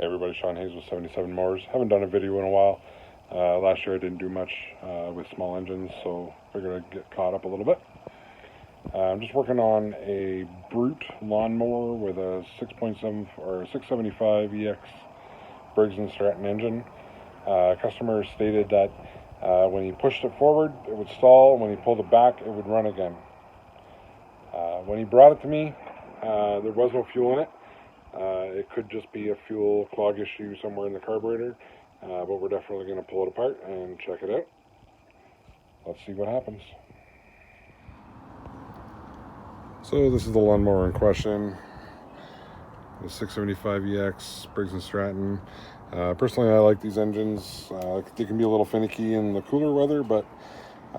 Hey everybody, Sean Hayes with 77 Mowers. Haven't done a video in a while. Last year I didn't do much with small engines, so figured I'd get caught up a little bit. I'm just working on a Brute lawnmower with a 6.7 or 675 EX Briggs & Stratton engine. Customer stated that when he pushed it forward, it would stall. When he pulled it back, it would run again. When he brought it to me, there was no fuel in it. It could just be a fuel clog issue somewhere in the carburetor, but we're definitely going to pull it apart and check it out. Let's see what happens. So this is the lawnmower in question, the 675 EX Briggs & Stratton. Personally, I like these engines. They can be a little finicky in the cooler weather, but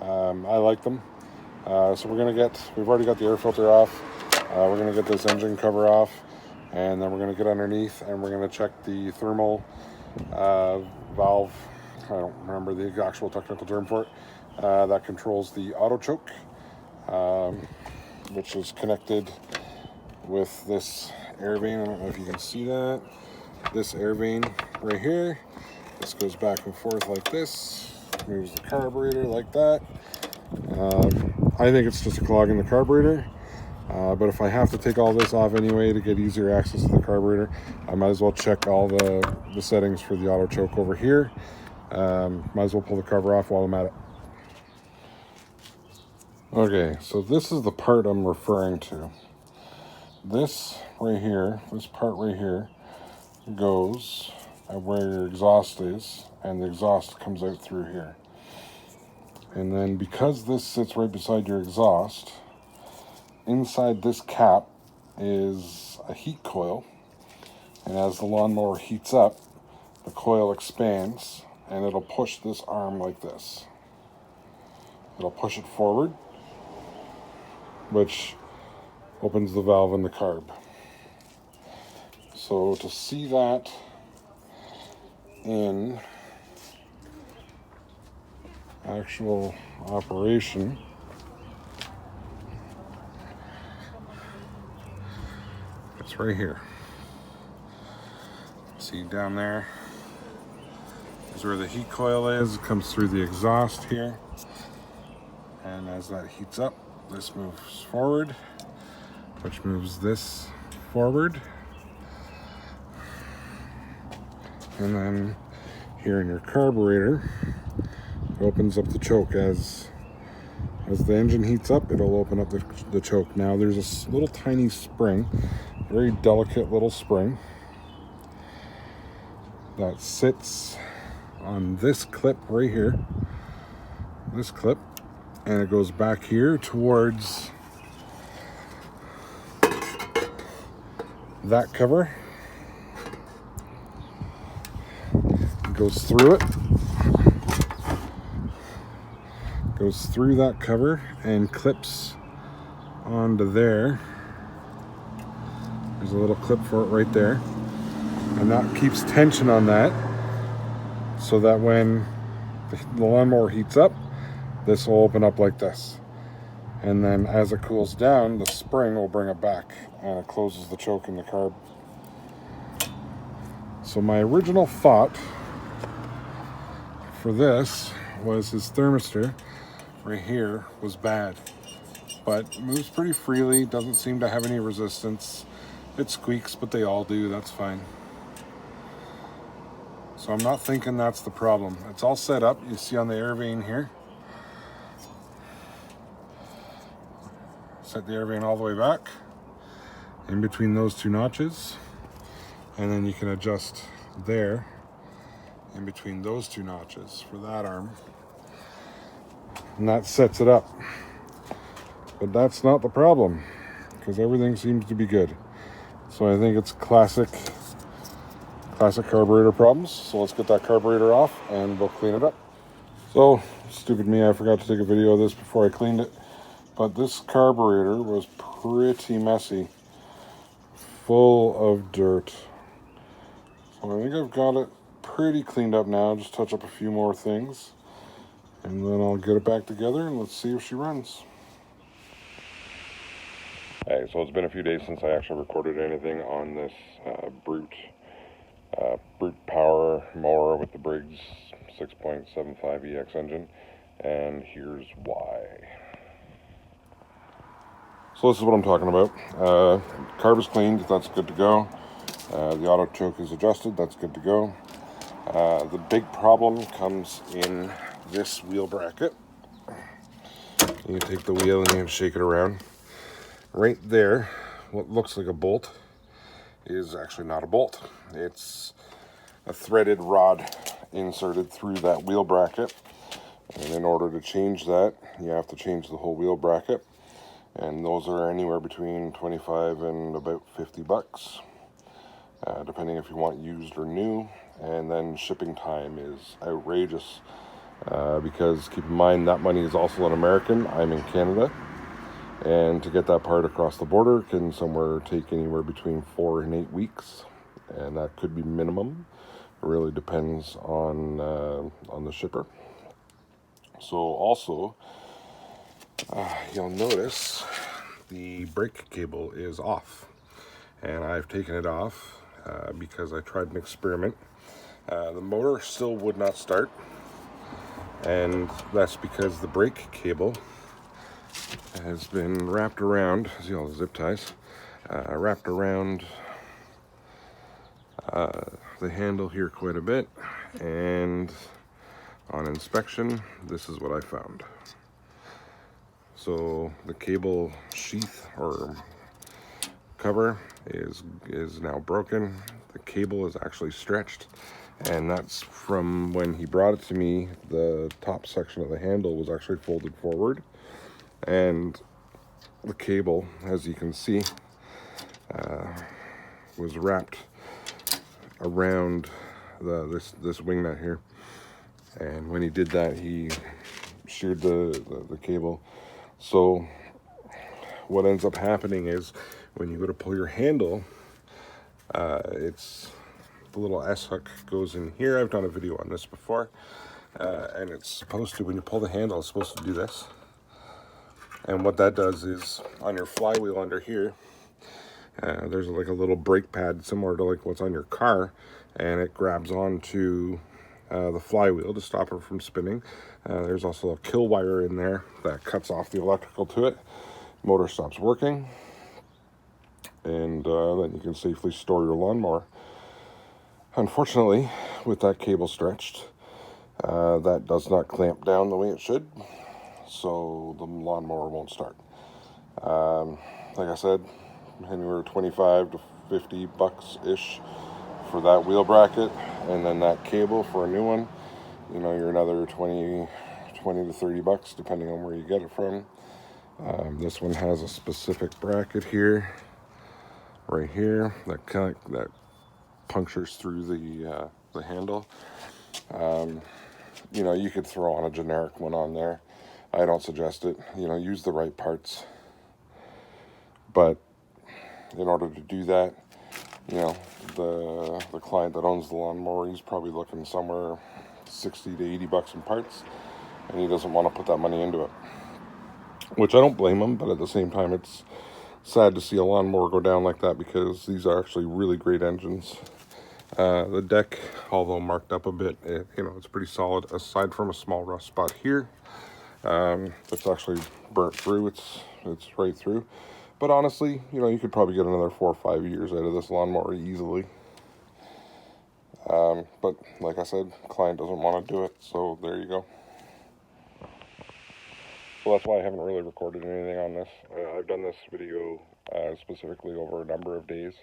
I like them. So we've already got the air filter off. We're going to get this engine cover off, and then we're going to get underneath and we're going to check the thermal valve. I don't remember the actual technical term for it. That controls the auto choke, which is connected with this air vane. I don't know if you can see that. This air vane right here. This goes back and forth like this. Moves the carburetor like that. I think it's just a clog in the carburetor. But if I have to take all this off anyway to get easier access to the carburetor, I might as well check all the settings for the auto choke over here. Might as well pull the cover off while I'm at it. Okay, so this is the part I'm referring to. This right here, this part right here, goes where your exhaust is, and the exhaust comes out through here. And then because this sits right beside your exhaust, inside this cap is a heat coil, and as the lawnmower heats up, the coil expands and it'll push this arm like this. It'll push it forward, which opens the valve in the carb. So to see that in actual operation, it's right here. See down there is where the heat coil is. It comes through the exhaust here, and as that heats up, this moves forward, which moves this forward, and then here in your carburetor, it opens up the choke. As the engine heats up, it'll open up the choke. Now there's this little tiny spring, very delicate little spring, that sits on this clip right here, this clip, and it goes back here towards that cover. It goes through it, goes through that cover and clips onto there. There's a little clip for it right there, and that keeps tension on that, so that when the lawnmower heats up, this will open up like this, and then as it cools down, the spring will bring it back and it closes the choke in the carb. So my original thought for this was his thermistor right here was bad, but moves pretty freely, doesn't seem to have any resistance. It squeaks, but they all do, that's fine. So I'm not thinking that's the problem. It's all set up, you see on the air vane here. Set the air vane all the way back in between those two notches, and then you can adjust there in between those two notches for that arm, and that sets it up. But that's not the problem, because everything seems to be good. So I think it's classic carburetor problems. So let's get that carburetor off and we'll clean it up. So stupid me, I forgot to take a video of this before I cleaned it, but this carburetor was pretty messy, full of dirt. So I think I've got it pretty cleaned up now. Just touch up a few more things, and then I'll get it back together and let's see if she runs. Hey, so it's been a few days since I actually recorded anything on this Brute brute power mower with the Briggs 6.75 EX engine, and here's why. So this is what I'm talking about. Carb is cleaned, that's good to go. The auto choke is adjusted, that's good to go. The big problem comes in this wheel bracket. You take the wheel and you shake it around. Right there, what looks like a bolt is actually not a bolt. It's a threaded rod inserted through that wheel bracket. And in order to change that, you have to change the whole wheel bracket. And those are anywhere between 25 and about 50 bucks, depending if you want used or new. And then shipping time is outrageous, because keep in mind that money is also an American. I'm in Canada. And to get that part across the border can take anywhere between 4 and 8 weeks. And that could be minimum. It really depends on the shipper. So also, you'll notice the brake cable is off, and I've taken it off because I tried an experiment. The motor still would not start, and that's because the brake cable has been wrapped around, see all the zip ties, wrapped around the handle here quite a bit, and on inspection, this is what I found. So the cable sheath or cover is now broken. The cable is actually stretched, and that's from when he brought it to me. The top section of the handle was actually folded forward, and the cable, as you can see, was wrapped around this wing nut here. And when he did that, he sheared the cable. So what ends up happening is when you go to pull your handle, it's the little S-hook goes in here. I've done a video on this before, and it's supposed to, when you pull the handle, it's supposed to do this. And what that does is on your flywheel under here, there's like a little brake pad similar to like what's on your car, and it grabs onto the flywheel to stop it from spinning. There's also a kill wire in there that cuts off the electrical to it. Motor stops working, and then you can safely store your lawnmower. Unfortunately, with that cable stretched, that does not clamp down the way it should, so the lawnmower won't start. Like I said, anywhere 25 to 50 bucks ish for that wheel bracket, and then that cable for a new one, you know, you're another 20 to 30 bucks depending on where you get it from. This one has a specific bracket here, right here, that punctures through the handle. You know, you could throw on a generic one on there. I don't suggest it. You know, use the right parts. But in order to do that, you know, the client that owns the lawnmower, he's probably looking somewhere 60 to 80 bucks in parts, and he doesn't want to put that money into it. Which I don't blame him, but at the same time, it's sad to see a lawnmower go down like that, because these are actually really great engines. The deck, although marked up a bit, you know, it's pretty solid, aside from a small rust spot here. It's actually burnt through, it's right through. But honestly, you know, you could probably get another 4 or 5 years out of this lawnmower easily. But like I said, client doesn't want to do it, so there you go. So that's why I haven't really recorded anything on this. I've done this video specifically over a number of days.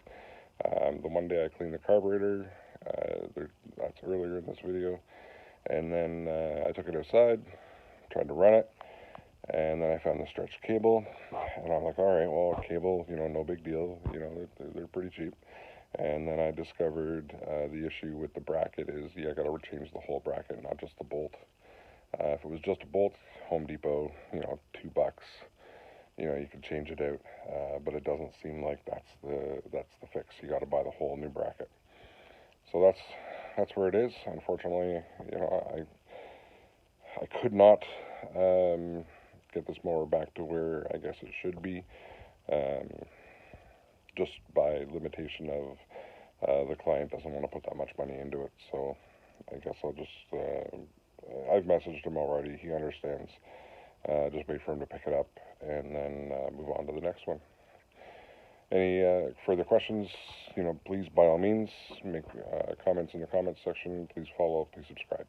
The one day I cleaned the carburetor, that's earlier in this video, and then I took it outside, tried to run it, and then I found the stretched cable, and I'm like, all right, well, cable, you know, no big deal, you know, they're pretty cheap. And then I discovered the issue with the bracket is you got to change the whole bracket, not just the bolt. If it was just a bolt, Home Depot, you know, $2, you know, you could change it out. But it doesn't seem like that's the fix. You got to buy the whole new bracket. So that's where it is. Unfortunately, you know, I could not get this mower back to where I guess it should be, just by limitation of the client doesn't want to put that much money into it. So I guess I'll just, I've messaged him already. He understands. Just wait for him to pick it up and then move on to the next one. Any further questions, please, by all means, make comments in the comments section. Please follow, please subscribe.